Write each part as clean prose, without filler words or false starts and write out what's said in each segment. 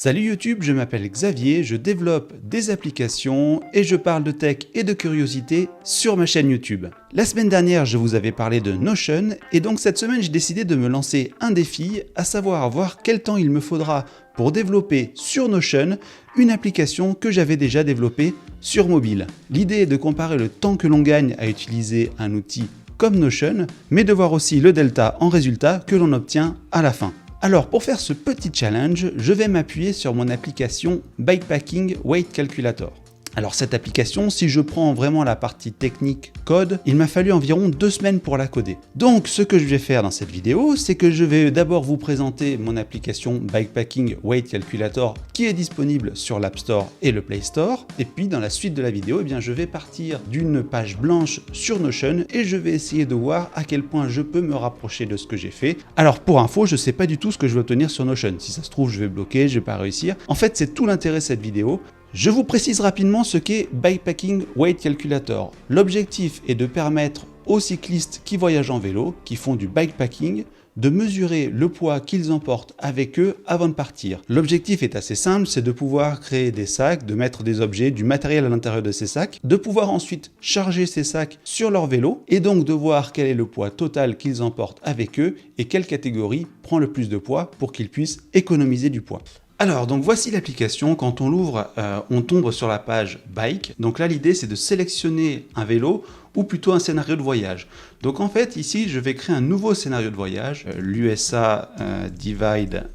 Salut YouTube, je m'appelle Xavier, je développe des applications et je parle de tech et de curiosité sur ma chaîne YouTube. La semaine dernière, je vous avais parlé de Notion et donc cette semaine, j'ai décidé de me lancer un défi, à savoir voir quel temps il me faudra pour développer sur Notion une application que j'avais déjà développée sur mobile. L'idée est de comparer le temps que l'on gagne à utiliser un outil comme Notion, mais de voir aussi le delta en résultat que l'on obtient à la fin. Alors pour faire ce petit challenge, je vais m'appuyer sur mon application Bikepacking Weight Calculator. Alors cette application, si je prends vraiment la partie technique code, il m'a fallu environ 2 semaines pour la coder. Donc ce que je vais faire dans cette vidéo, c'est que je vais d'abord vous présenter mon application Bikepacking Weight Calculator qui est disponible sur l'App Store et le Play Store. Et puis dans la suite de la vidéo, je vais partir d'une page blanche sur Notion et je vais essayer de voir à quel point je peux me rapprocher de ce que j'ai fait. Alors pour info, je ne sais pas du tout ce que je vais obtenir sur Notion. Si ça se trouve, je vais bloquer, je ne vais pas réussir. En fait, c'est tout l'intérêt de cette vidéo. Je vous précise rapidement ce qu'est Bikepacking Weight Calculator. L'objectif est de permettre aux cyclistes qui voyagent en vélo, qui font du bikepacking, de mesurer le poids qu'ils emportent avec eux avant de partir. L'objectif est assez simple, c'est de pouvoir créer des sacs, de mettre des objets, du matériel à l'intérieur de ces sacs, de pouvoir ensuite charger ces sacs sur leur vélo et donc de voir quel est le poids total qu'ils emportent avec eux et quelle catégorie prend le plus de poids pour qu'ils puissent économiser du poids. Alors, donc voici l'application. Quand on l'ouvre, on tombe sur la page Bike. Donc là, l'idée, c'est de sélectionner un vélo ou plutôt un scénario de voyage. Donc en fait, ici, je vais créer un nouveau scénario de voyage, l'USA Divide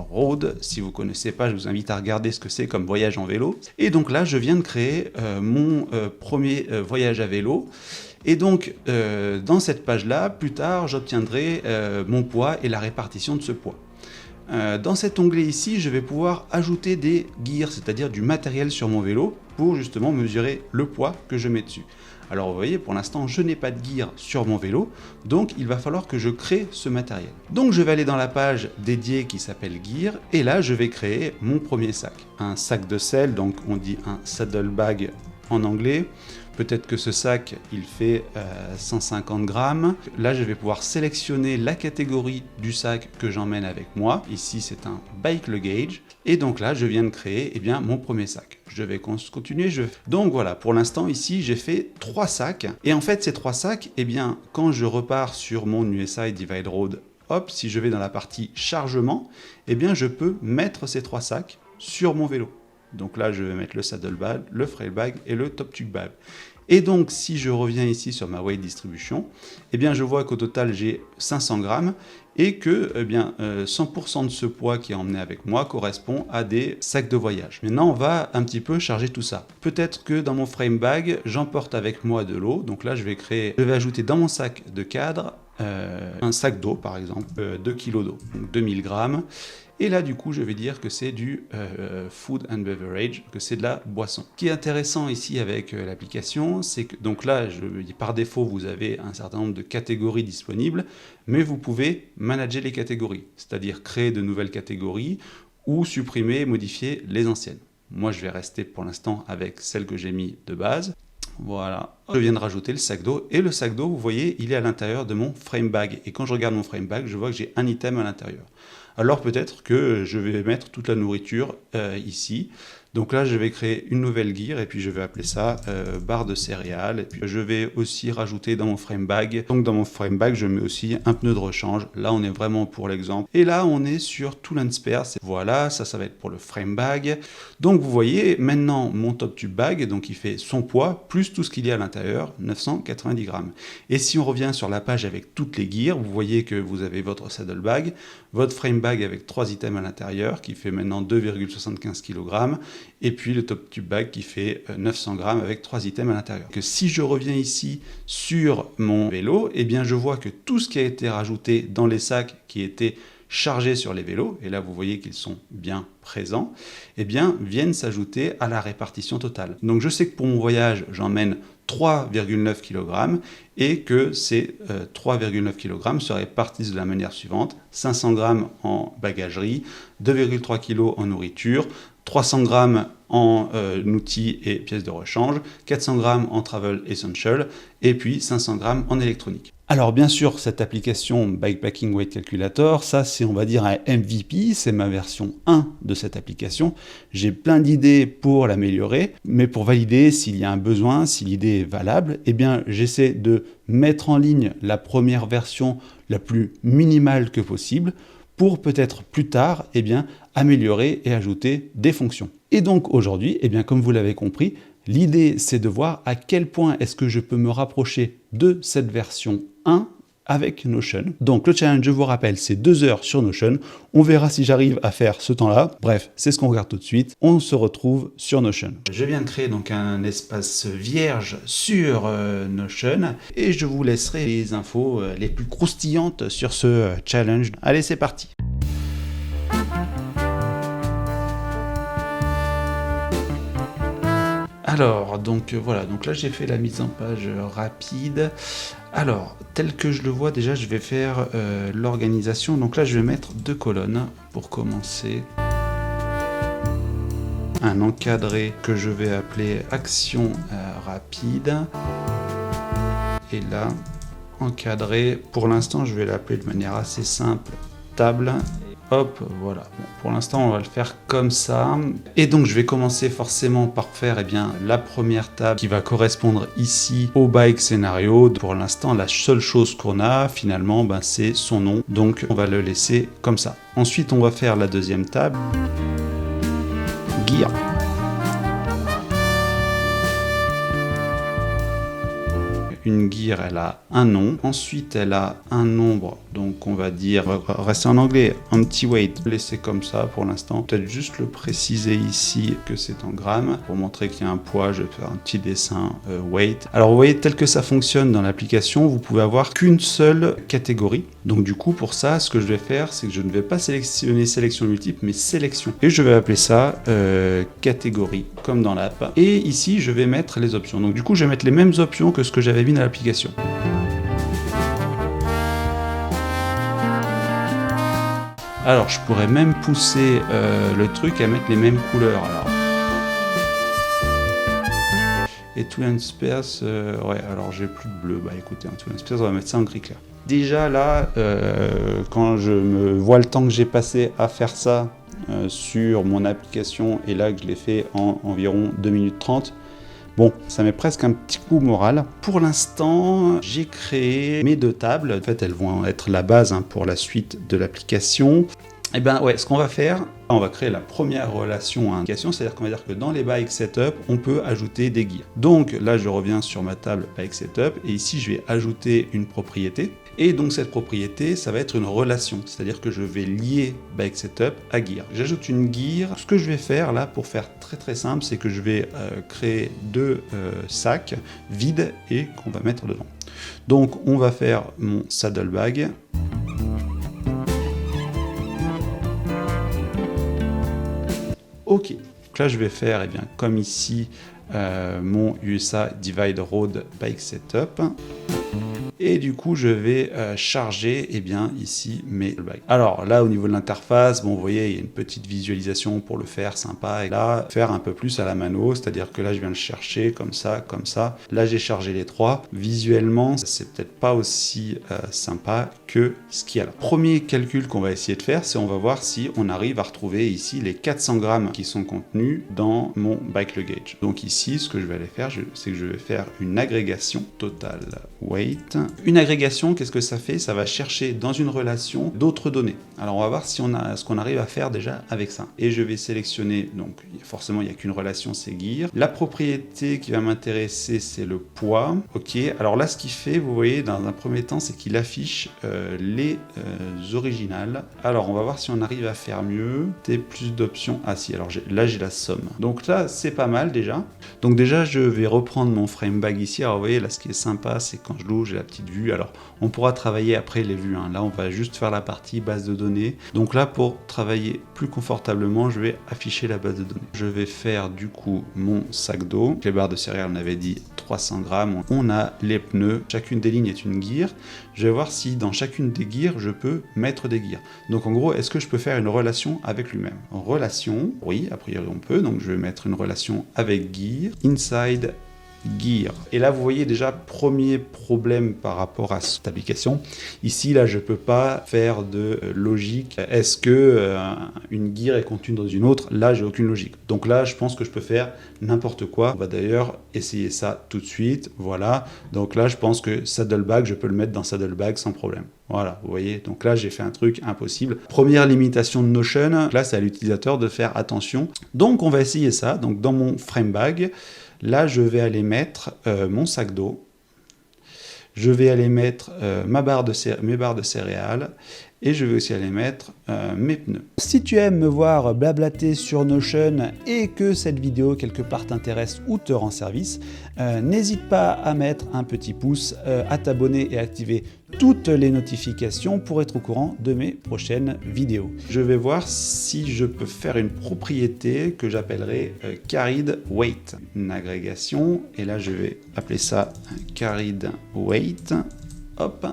Road. Si vous ne connaissez pas, je vous invite à regarder ce que c'est comme voyage en vélo. Et donc là, je viens de créer mon premier voyage à vélo. Et donc, dans cette page-là, plus tard, j'obtiendrai mon poids et la répartition de ce poids. Dans cet onglet ici, je vais pouvoir ajouter des gears, c'est-à-dire du matériel sur mon vélo pour justement mesurer le poids que je mets dessus. Alors vous voyez, pour l'instant, je n'ai pas de gear sur mon vélo, donc il va falloir que je crée ce matériel. Donc je vais aller dans la page dédiée qui s'appelle Gear, et là je vais créer mon premier sac. Un sac de selle, donc on dit un saddle bag en anglais. Peut-être que ce sac, il fait 150 grammes. Là, je vais pouvoir sélectionner la catégorie du sac que j'emmène avec moi. Ici, c'est un bike luggage. Et donc là, je viens de créer mon premier sac. Je vais continuer. Donc voilà, pour l'instant, ici, j'ai fait 3 sacs. Et en fait, ces 3 sacs, quand je repars sur mon USI Divide Road, hop, si je vais dans la partie chargement, je peux mettre ces 3 sacs sur mon vélo. Donc là, je vais mettre le saddle bag, le frail bag et le top tube bag. Et donc, si je reviens ici sur ma weight distribution, je vois qu'au total, j'ai 500 grammes et que 100% de ce poids qui est emmené avec moi correspond à des sacs de voyage. Maintenant, on va un petit peu charger tout ça. Peut-être que dans mon frame bag, j'emporte avec moi de l'eau. Donc là, je vais ajouter dans mon sac de cadre un sac d'eau, par exemple, 2 kg d'eau, donc 2000 grammes. Et là, du coup, je vais dire que c'est du food and beverage, que c'est de la boisson. Ce qui est intéressant ici avec l'application, c'est que donc là, par défaut, vous avez un certain nombre de catégories disponibles, mais vous pouvez manager les catégories, c'est-à-dire créer de nouvelles catégories ou supprimer et modifier les anciennes. Moi, je vais rester pour l'instant avec celle que j'ai mis de base. Voilà, je viens de rajouter le sac d'eau et le sac d'eau, vous voyez, il est à l'intérieur de mon frame bag. Et quand je regarde mon frame bag, je vois que j'ai un item à l'intérieur. Alors peut-être que je vais mettre toute la nourriture ici. Donc là, je vais créer une nouvelle gear et puis je vais appeler ça barre de céréales. Et puis je vais aussi rajouter dans mon frame bag. Donc dans mon frame bag, je mets aussi un pneu de rechange. Là, on est vraiment pour l'exemple. Et là, on est sur Tool and Spare. Voilà, ça va être pour le frame bag. Donc vous voyez maintenant mon top tube bag. Donc il fait son poids plus tout ce qu'il y a à l'intérieur, 990 grammes. Et si on revient sur la page avec toutes les gears, vous voyez que vous avez votre saddle bag, votre frame bag avec 3 items à l'intérieur qui fait maintenant 2,75 kg. Et puis le top tube bag qui fait 900 grammes avec 3 items à l'intérieur. Que si je reviens ici sur mon vélo, je vois que tout ce qui a été rajouté dans les sacs qui étaient chargés sur les vélos, et là vous voyez qu'ils sont bien présents, viennent s'ajouter à la répartition totale. Donc je sais que pour mon voyage, j'emmène 3,9 kg et que ces 3,9 kg se répartissent de la manière suivante: 500 grammes en bagagerie, 2,3 kg en nourriture, 300 grammes en outils et pièces de rechange, 400 grammes en travel essential et puis 500 grammes en électronique. Alors bien sûr, cette application Bikepacking Weight Calculator, ça c'est on va dire un MVP, c'est ma version 1 de cette application. J'ai plein d'idées pour l'améliorer, mais pour valider s'il y a un besoin, si l'idée est valable, eh bien j'essaie de mettre en ligne la première version la plus minimale que possible pour peut-être plus tard eh bien, améliorer et ajouter des fonctions. Et donc aujourd'hui, eh bien, comme vous l'avez compris, l'idée, c'est de voir à quel point est-ce que je peux me rapprocher de cette version 1 avec Notion. Donc le challenge, je vous rappelle, c'est 2 heures sur Notion. On verra si j'arrive à faire ce temps-là. Bref, c'est ce qu'on regarde tout de suite. On se retrouve sur Notion. Je viens de créer donc un espace vierge sur Notion et je vous laisserai les infos les plus croustillantes sur ce challenge. Allez, c'est parti. Alors, donc voilà, donc là j'ai fait la mise en page rapide. Alors, tel que je le vois déjà, je vais faire l'organisation. Donc là, je vais mettre 2 colonnes pour commencer. Un encadré que je vais appeler action rapide. Et là, encadré, pour l'instant, je vais l'appeler de manière assez simple, table. Hop, voilà. Bon, pour l'instant, on va le faire comme ça. Et donc, je vais commencer forcément par faire la première table qui va correspondre ici au bike scénario. Pour l'instant, la seule chose qu'on a, finalement, c'est son nom. Donc, on va le laisser comme ça. Ensuite, on va faire la deuxième table. Gear. Une gear, elle a un nom. Ensuite, elle a un nombre. Donc, on va dire, on va rester en anglais, un petit weight. Laisser comme ça pour l'instant. Peut-être juste le préciser ici que c'est en grammes. Pour montrer qu'il y a un poids, je vais faire un petit dessin weight. Alors, vous voyez, tel que ça fonctionne dans l'application, vous pouvez avoir qu'une seule catégorie. Donc, du coup, pour ça, ce que je vais faire, c'est que je ne vais pas sélectionner sélection multiple, mais sélection. Et je vais appeler ça catégorie, comme dans l'app. Et ici, je vais mettre les options. Donc, du coup, je vais mettre les mêmes options que ce que j'avais mis dans l'application. Alors, je pourrais même pousser le truc à mettre les mêmes couleurs. Alors, et tout Spears, ouais, alors j'ai plus de bleu. Bah écoutez, tout Spears, on va mettre ça en gris clair. Déjà là, quand je me vois le temps que j'ai passé à faire ça sur mon application, et là que je l'ai fait en environ 2 minutes 30, bon, ça met presque un petit coup moral. Pour l'instant, j'ai créé mes 2 tables. En fait, elles vont être la base pour la suite de l'application. Et ouais, ce qu'on va faire, on va créer la première relation à application, c'est-à-dire qu'on va dire que dans les bike setup, on peut ajouter des gears. Donc là, je reviens sur ma table bike setup et ici, je vais ajouter une propriété. Et donc cette propriété, ça va être une relation, c'est-à-dire que je vais lier bike setup à gear. J'ajoute une gear. Ce que je vais faire là, pour faire très très simple, c'est que je vais créer 2 sacs vides et qu'on va mettre dedans. Donc on va faire mon saddlebag. Ok, donc là je vais faire comme ici mon USA Divide Road Bike Setup. Et du coup, je vais charger ici mes bags. Alors là, au niveau de l'interface, bon, vous voyez, il y a une petite visualisation pour le faire sympa. Et là, faire un peu plus à la mano, c'est-à-dire que là, je viens le chercher comme ça, comme ça. Là, j'ai chargé les 3. Visuellement, c'est peut-être pas aussi sympa que ce qu'il y a là. Premier calcul qu'on va essayer de faire, c'est on va voir si on arrive à retrouver ici les 400 grammes qui sont contenus dans mon bike luggage. Donc ici, ce que je vais aller faire, c'est que je vais faire une agrégation total weight. Une agrégation, qu'est-ce que ça fait? Ça va chercher dans une relation d'autres données. Alors on va voir si on a ce qu'on arrive à faire déjà avec ça. Et je vais sélectionner, donc forcément il n'y a qu'une relation, c'est gear. La propriété qui va m'intéresser, c'est le poids. Ok, alors là ce qu'il fait, vous voyez, dans un premier temps, c'est qu'il affiche les originales. Alors on va voir si on arrive à faire mieux. Plus d'options. Ah si, alors là j'ai la somme. Donc là c'est pas mal déjà. Donc déjà je vais reprendre mon frame bag ici. Alors vous voyez là ce qui est sympa, c'est quand je l'ouvre, j'ai la petite vue. Alors on pourra travailler après les vues. Là on va juste faire la partie base de données. Donc là pour travailler plus confortablement, je vais afficher la base de données. Je vais faire du coup mon sac d'eau. Les barres de céréales, on avait dit 300 grammes. On a les pneus. Chacune des lignes est une gear. Je vais voir si dans chacune des gears, je peux mettre des gears. Donc en gros, est-ce que je peux faire une relation avec lui-même? Relation, oui, a priori on peut. Donc je vais mettre une relation avec gear. Inside gear. Et là, vous voyez déjà, premier problème par rapport à cette application. Ici, là, je peux pas faire de logique. Est-ce que une gear est contenue dans une autre? Là, j'ai aucune logique. Donc là, je pense que je peux faire n'importe quoi. On va d'ailleurs essayer ça tout de suite. Voilà. Donc là, je pense que Saddlebag, je peux le mettre dans Saddlebag sans problème. Voilà, vous voyez. Donc là, j'ai fait un truc impossible. Première limitation de Notion. Là, c'est à l'utilisateur de faire attention. Donc, on va essayer ça. Donc, dans mon frame bag, là, je vais aller mettre mon sac d'eau. Je vais aller mettre mes barres de céréales et je vais aussi aller mettre mes pneus. Si tu aimes me voir blablater sur Notion et que cette vidéo quelque part t'intéresse ou te rend service, n'hésite pas à mettre un petit pouce, à t'abonner et à activer toutes les notifications pour être au courant de mes prochaines vidéos. Je vais voir si je peux faire une propriété que j'appellerai carried weight, une agrégation, et là je vais appeler ça carried weight. Hop.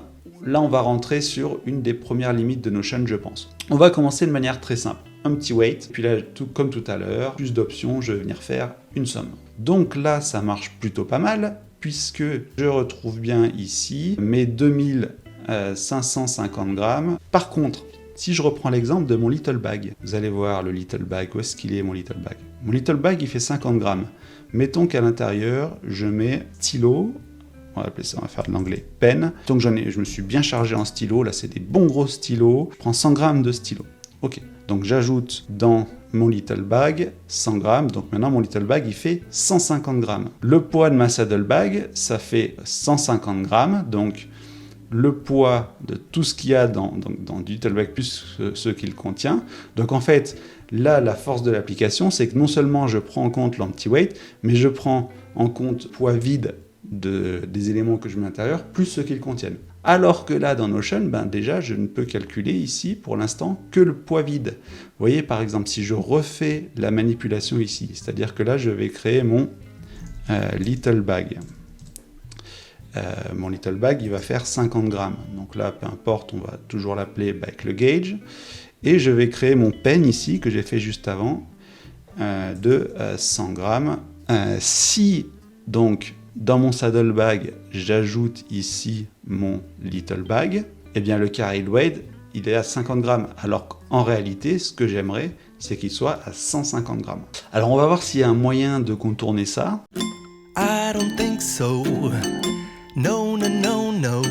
Là, on va rentrer sur une des premières limites de Notion, je pense. On va commencer de manière très simple. Un petit weight, puis là, comme tout à l'heure, plus d'options, je vais venir faire une somme. Donc là, ça marche plutôt pas mal, puisque je retrouve bien ici mes 2550 grammes. Par contre, si je reprends l'exemple de mon little bag, vous allez voir le little bag, où est-ce qu'il est mon little bag? Mon little bag, il fait 50 grammes. Mettons qu'à l'intérieur, je mets stylo. On va appeler ça, on va faire de l'anglais pen. Donc je me suis bien chargé en stylo, là c'est des bons gros stylos. Je prends 100 grammes de stylo. Ok, donc j'ajoute dans mon little bag 100 grammes. Donc maintenant mon little bag il fait 150 grammes. Le poids de ma saddle bag, ça fait 150 grammes. Donc le poids de tout ce qu'il y a dans du little bag plus ce qu'il contient. Donc en fait, là la force de l'application, c'est que non seulement je prends en compte l'empty weight, mais je prends en compte poids vide des éléments que je mets à l'intérieur, plus ce qu'ils contiennent. Alors que là, dans Notion, déjà, je ne peux calculer ici, pour l'instant, que le poids vide. Vous voyez, par exemple, si je refais la manipulation ici, c'est-à-dire que là, je vais créer mon little bag. Mon little bag, il va faire 50 grammes. Donc là, peu importe, on va toujours l'appeler avec le gauge. Et je vais créer mon pen ici, que j'ai fait juste avant, de 100 grammes. Si, donc, dans mon saddle bag, j'ajoute ici mon little bag, eh bien le carried weight, il est à 50 grammes. Alors qu'en réalité, ce que j'aimerais, c'est qu'il soit à 150 grammes. Alors on va voir s'il y a un moyen de contourner ça. I don't think so. No, no, no, no.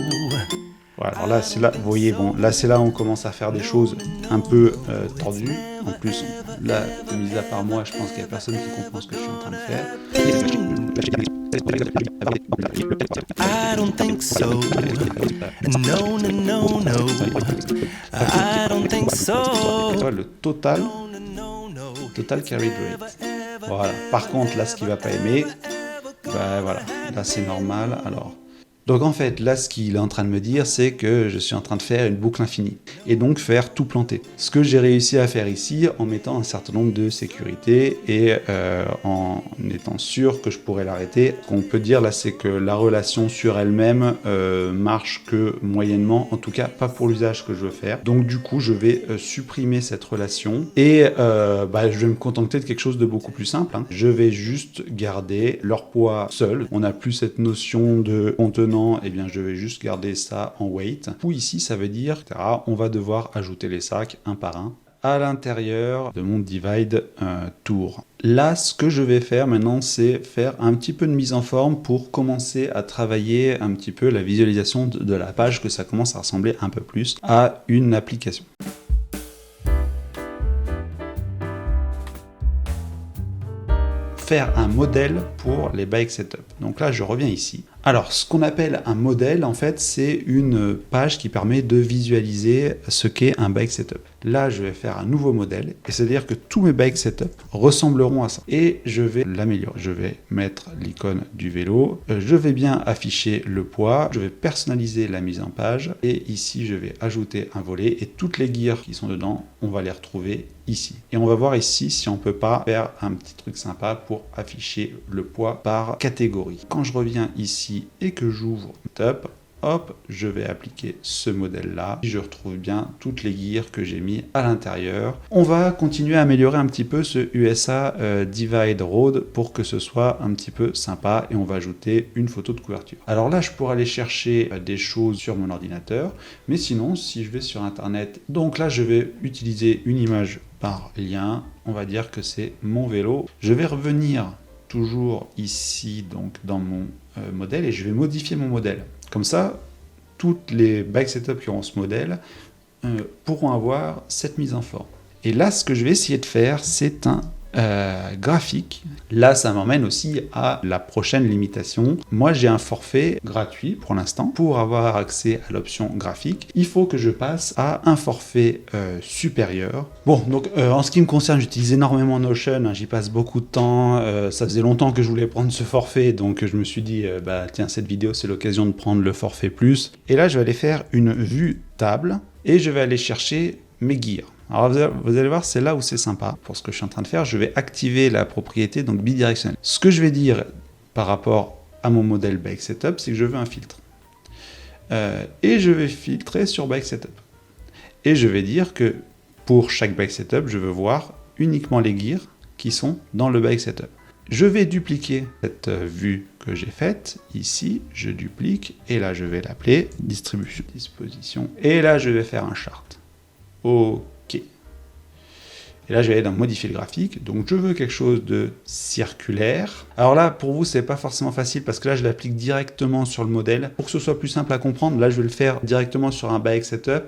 Voilà, alors là, c'est là, vous voyez, bon, là c'est là où on commence à faire des choses un peu tordues. En plus, là, mis à part moi, je pense qu'il n'y a personne qui comprend ce que je suis en train de faire. I don't think so. No, no, no, no. I don't think so. Le total carried weight. Voilà. Par contre, là, ce qu'il va pas aimer, voilà, là c'est normal. Alors. Donc en fait, là, ce qu'il est en train de me dire, c'est que je suis en train de faire une boucle infinie, et donc faire tout planter. Ce que j'ai réussi à faire ici, en mettant un certain nombre de sécurités, et en étant sûr que je pourrais l'arrêter. Ce qu'on peut dire là, c'est que la relation sur elle-même marche que moyennement, en tout cas pas pour l'usage que je veux faire. Donc du coup, je vais supprimer cette relation, et je vais me contenter de quelque chose de beaucoup plus simple. Je vais juste garder leur poids seul. On n'a plus cette notion de contenant. Eh bien, je vais juste garder ça en weight. Ou ici, ça veut dire, on va devoir ajouter les sacs un par un à l'intérieur de mon divide tour. Là, ce que je vais faire maintenant, c'est faire un petit peu de mise en forme pour commencer à travailler un petit peu la visualisation de la page, que ça commence à ressembler un peu plus à une application. Faire un modèle pour les bike setup. Donc là, je reviens ici. Alors, ce qu'on appelle un modèle, en fait, c'est une page qui permet de visualiser ce qu'est un bike setup. Là, je vais faire un nouveau modèle, et c'est-à-dire que tous mes bike setup ressembleront à ça. Et je vais l'améliorer. Je vais mettre l'icône du vélo. Je vais bien afficher le poids. Je vais personnaliser la mise en page. Et ici, je vais ajouter un volet. Et toutes les gears qui sont dedans, on va les retrouver ici. Et on va voir ici si on peut pas faire un petit truc sympa pour afficher le poids par catégorie. Quand je reviens ici et que j'ouvre Top, hop, je vais appliquer ce modèle-là. Je retrouve bien toutes les gears que j'ai mis à l'intérieur. On va continuer à améliorer un petit peu ce USA Divide Road pour que ce soit un petit peu sympa et on va ajouter une photo de couverture. Alors là, je pourrais aller chercher des choses sur mon ordinateur, mais sinon, si je vais sur Internet, donc là, je vais utiliser une image par lien. On va dire que c'est mon vélo. Je vais revenir toujours ici, donc dans mon modèle, et je vais modifier mon modèle. Comme ça, toutes les bike setups qui auront ce modèle pourront avoir cette mise en forme. Et là, ce que je vais essayer de faire, c'est un graphique. Là, ça m'emmène aussi à la prochaine limitation. Moi, j'ai un forfait gratuit pour l'instant. Pour avoir accès à l'option graphique, il faut que je passe à un forfait supérieur. Bon, donc en ce qui me concerne, j'utilise énormément Notion, hein, j'y passe beaucoup de temps. Ça faisait longtemps que je voulais prendre ce forfait, donc je me suis dit, bah tiens, cette vidéo, c'est l'occasion de prendre le forfait plus. Et là, je vais aller faire une vue table et je vais aller chercher mes gears. Alors vous allez voir, c'est là où c'est sympa. Pour ce que je suis en train de faire, je vais activer la propriété donc bidirectionnelle. Ce que je vais dire par rapport à mon modèle Bike Setup, c'est que je veux un filtre. Et je vais filtrer sur Bike Setup. Et je vais dire que pour chaque Bike Setup, je veux voir uniquement les gears qui sont dans le Bike Setup. Je vais dupliquer cette vue que j'ai faite. Ici, je duplique. Et là, je vais l'appeler distribution, disposition. Et là, je vais faire un chart. OK. Et là, je vais aller dans modifier le graphique. Donc, je veux quelque chose de circulaire. Alors là, pour vous, c'est pas forcément facile parce que là, je l'applique directement sur le modèle. Pour que ce soit plus simple à comprendre, là, je vais le faire directement sur un bike setup.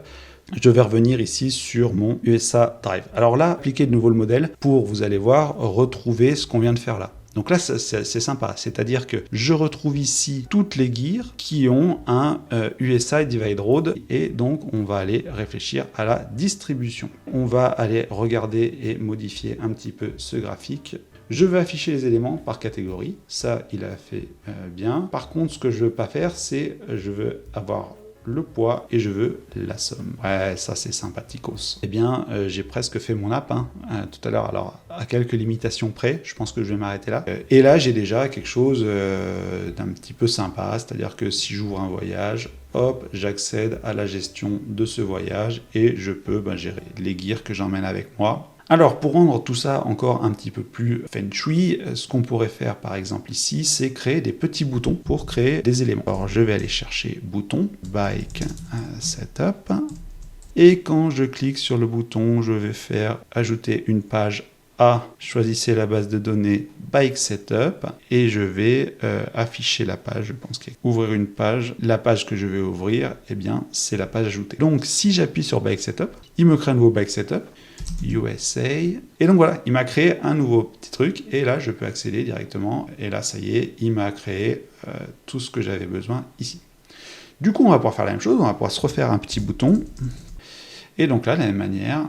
Je vais revenir ici sur mon USA Drive. Alors là, appliquez de nouveau le modèle pour, vous allez voir, retrouver ce qu'on vient de faire là. Donc là, c'est sympa, c'est-à-dire que je retrouve ici toutes les gears qui ont un USA Divide Road et donc on va aller réfléchir à la distribution. On va aller regarder et modifier un petit peu ce graphique. Je vais afficher les éléments par catégorie, ça il a fait bien. Par contre, ce que je ne veux pas faire, c'est je veux avoir le poids et je veux la somme. Ouais, ça c'est sympathiquos. Eh bien, j'ai presque fait mon app tout à l'heure. Alors, à quelques limitations près, je pense que je vais m'arrêter là. Et là, j'ai déjà quelque chose d'un petit peu sympa, c'est-à-dire que si j'ouvre un voyage, hop, j'accède à la gestion de ce voyage et je peux gérer les gears que j'emmène avec moi. Alors, pour rendre tout ça encore un petit peu plus feng shui, ce qu'on pourrait faire par exemple ici, c'est créer des petits boutons pour créer des éléments. Alors, je vais aller chercher bouton, bike setup, et quand je clique sur le bouton, je vais faire ajouter une page A, choisissez la base de données Bike Setup et je vais afficher la page. Je pense qu'ouvrir une page, la page que je vais ouvrir, eh bien, c'est la page ajoutée. Donc, si j'appuie sur Bike Setup, il me crée un nouveau Bike Setup, USA, et donc voilà, il m'a créé un nouveau petit truc et là, je peux accéder directement et là, ça y est, il m'a créé tout ce que j'avais besoin ici. Du coup, on va pouvoir faire la même chose, on va pouvoir se refaire un petit bouton. Et donc là, de la même manière,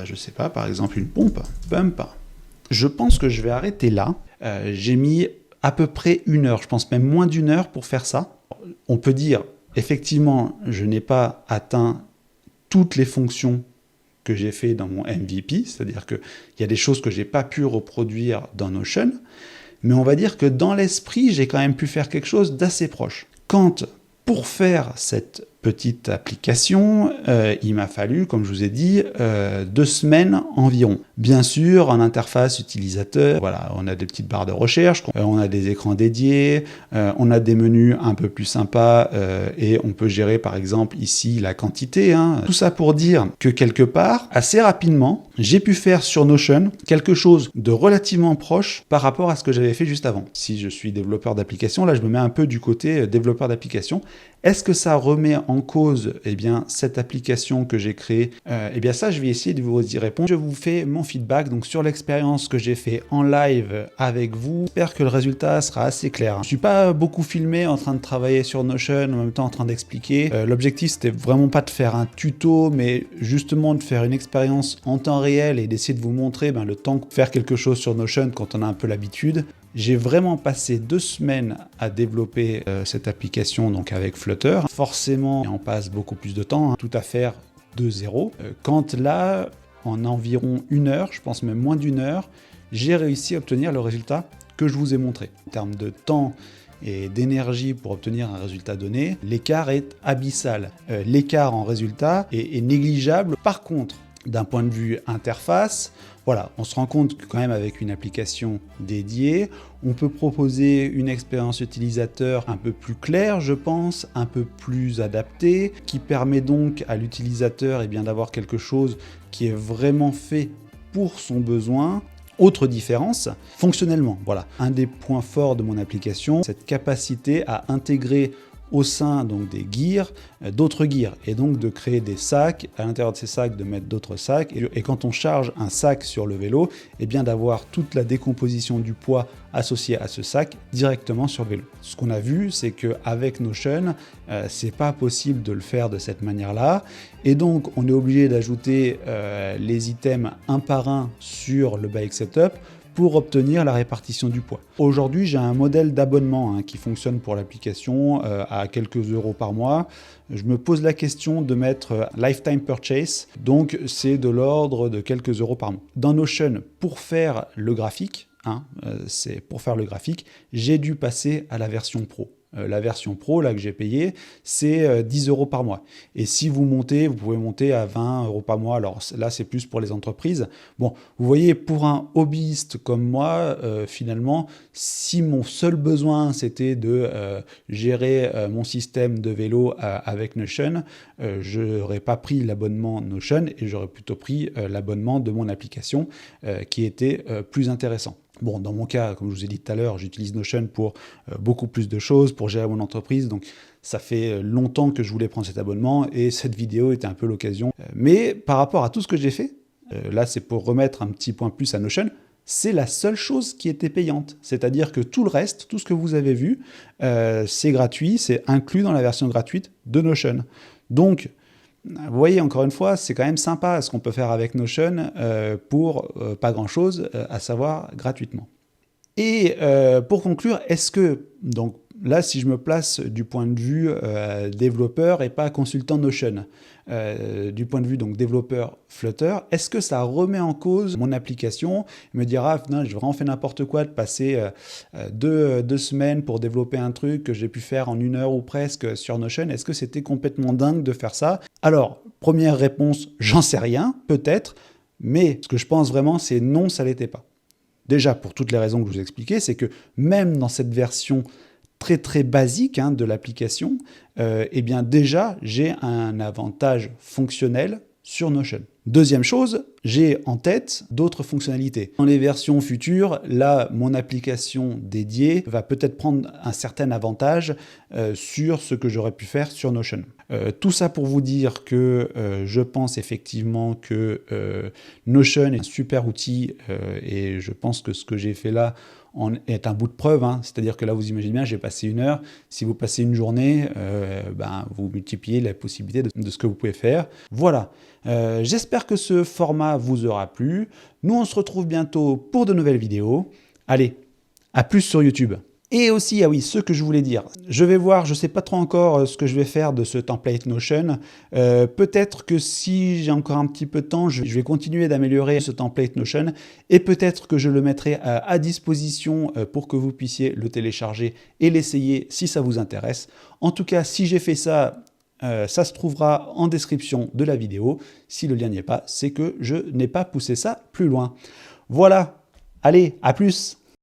je sais pas, par exemple une pompe, pump. Je pense que je vais arrêter là. J'ai mis à peu près 1 heure, je pense même moins d'1 heure pour faire ça. On peut dire, effectivement, je n'ai pas atteint toutes les fonctions que j'ai fait dans mon MVP, c'est-à-dire qu'il y a des choses que j'ai pas pu reproduire dans Notion, mais on va dire que dans l'esprit, j'ai quand même pu faire quelque chose d'assez proche. Quand, pour faire cette petite application, il m'a fallu, comme je vous ai dit, 2 semaines environ. Bien sûr, en interface utilisateur, voilà, on a des petites barres de recherche, on a des écrans dédiés, on a des menus un peu plus sympas et on peut gérer par exemple ici la quantité. Tout ça pour dire que quelque part, assez rapidement, j'ai pu faire sur Notion quelque chose de relativement proche par rapport à ce que j'avais fait juste avant. Si je suis développeur d'application, là je me mets un peu du côté développeur d'application. Est-ce que ça remet en cause cette application que j'ai créée? Ça, je vais essayer de vous y répondre. Je vous fais mon feedback donc sur l'expérience que j'ai fait en live avec vous. J'espère que le résultat sera assez clair. Je ne suis pas beaucoup filmé en train de travailler sur Notion, en même temps en train d'expliquer. L'objectif, c'était vraiment pas de faire un tuto, mais justement de faire une expérience en temps réel et d'essayer de vous montrer le temps de faire quelque chose sur Notion quand on a un peu l'habitude. J'ai vraiment passé 2 semaines à développer cette application donc avec Flutter. Forcément, on passe beaucoup plus de temps, tout à faire de zéro. Quand là, en environ 1 heure, je pense même moins d'1 heure, j'ai réussi à obtenir le résultat que je vous ai montré. En termes de temps et d'énergie pour obtenir un résultat donné, l'écart est abyssal. L'écart en résultat est négligeable. Par contre, d'un point de vue interface, voilà, on se rend compte que quand même avec une application dédiée, on peut proposer une expérience utilisateur un peu plus claire, je pense, un peu plus adaptée, qui permet donc à l'utilisateur d'avoir quelque chose qui est vraiment fait pour son besoin. Autre différence, fonctionnellement, voilà, un des points forts de mon application, cette capacité à intégrer au sein donc des gears, d'autres gears, et donc de créer des sacs, à l'intérieur de ces sacs de mettre d'autres sacs, et quand on charge un sac sur le vélo, d'avoir toute la décomposition du poids associé à ce sac directement sur le vélo. Ce qu'on a vu, c'est qu'avec Notion, c'est pas possible de le faire de cette manière-là, et donc on est obligé d'ajouter les items un par un sur le bike setup pour obtenir la répartition du poids. Aujourd'hui, j'ai un modèle d'abonnement qui fonctionne pour l'application à quelques euros par mois. Je me pose la question de mettre Lifetime Purchase, donc c'est de l'ordre de quelques euros par mois. Dans Notion, pour faire le graphique, j'ai dû passer à la version Pro. La version Pro, là, que j'ai payée, c'est 10 euros par mois. Et si vous montez, vous pouvez monter à 20 euros par mois. Alors là, c'est plus pour les entreprises. Bon, vous voyez, pour un hobbyiste comme moi, finalement, si mon seul besoin, c'était de gérer mon système de vélo avec Notion, je n'aurais pas pris l'abonnement Notion et j'aurais plutôt pris l'abonnement de mon application qui était plus intéressant. Bon, dans mon cas, comme je vous ai dit tout à l'heure, j'utilise Notion pour beaucoup plus de choses, pour gérer mon entreprise, donc ça fait longtemps que je voulais prendre cet abonnement et cette vidéo était un peu l'occasion. Mais par rapport à tout ce que j'ai fait, là c'est pour remettre un petit point plus à Notion, c'est la seule chose qui était payante. C'est-à-dire que tout le reste, tout ce que vous avez vu, c'est gratuit, c'est inclus dans la version gratuite de Notion. Donc, vous voyez, encore une fois, c'est quand même sympa ce qu'on peut faire avec Notion pour pas grand-chose, à savoir gratuitement. Et pour conclure, est-ce que, donc là, si je me place du point de vue développeur et pas consultant Notion, du point de vue donc développeur Flutter, est-ce que ça remet en cause mon application? Il me dira, j'ai vraiment fait n'importe quoi de passer deux semaines pour développer un truc que j'ai pu faire en 1 heure ou presque sur Notion. Est-ce que c'était complètement dingue de faire ça? Alors, première réponse, j'en sais rien, peut-être, mais ce que je pense vraiment, c'est non, ça l'était pas. Déjà, pour toutes les raisons que je vous ai expliquées, c'est que même dans cette version très très basique de l'application, déjà j'ai un avantage fonctionnel sur Notion. Deuxième chose, j'ai en tête d'autres fonctionnalités. Dans les versions futures, là, mon application dédiée va peut-être prendre un certain avantage sur ce que j'aurais pu faire sur Notion. Tout ça pour vous dire que je pense effectivement que Notion est un super outil et je pense que ce que j'ai fait là est un bout de preuve, c'est-à-dire que là vous imaginez bien, j'ai passé 1 heure, si vous passez une journée, vous multipliez la possibilité de ce que vous pouvez faire. Voilà, j'espère que ce format vous aura plu, nous on se retrouve bientôt pour de nouvelles vidéos, allez, à plus sur YouTube. Et aussi, ah oui, ce que je voulais dire, je vais voir, je ne sais pas trop encore ce que je vais faire de ce template Notion. Peut-être que si j'ai encore un petit peu de temps, je vais continuer d'améliorer ce template Notion et peut-être que je le mettrai à disposition pour que vous puissiez le télécharger et l'essayer si ça vous intéresse. En tout cas, si j'ai fait ça, ça se trouvera en description de la vidéo. Si le lien n'y est pas, c'est que je n'ai pas poussé ça plus loin. Voilà, allez, à plus!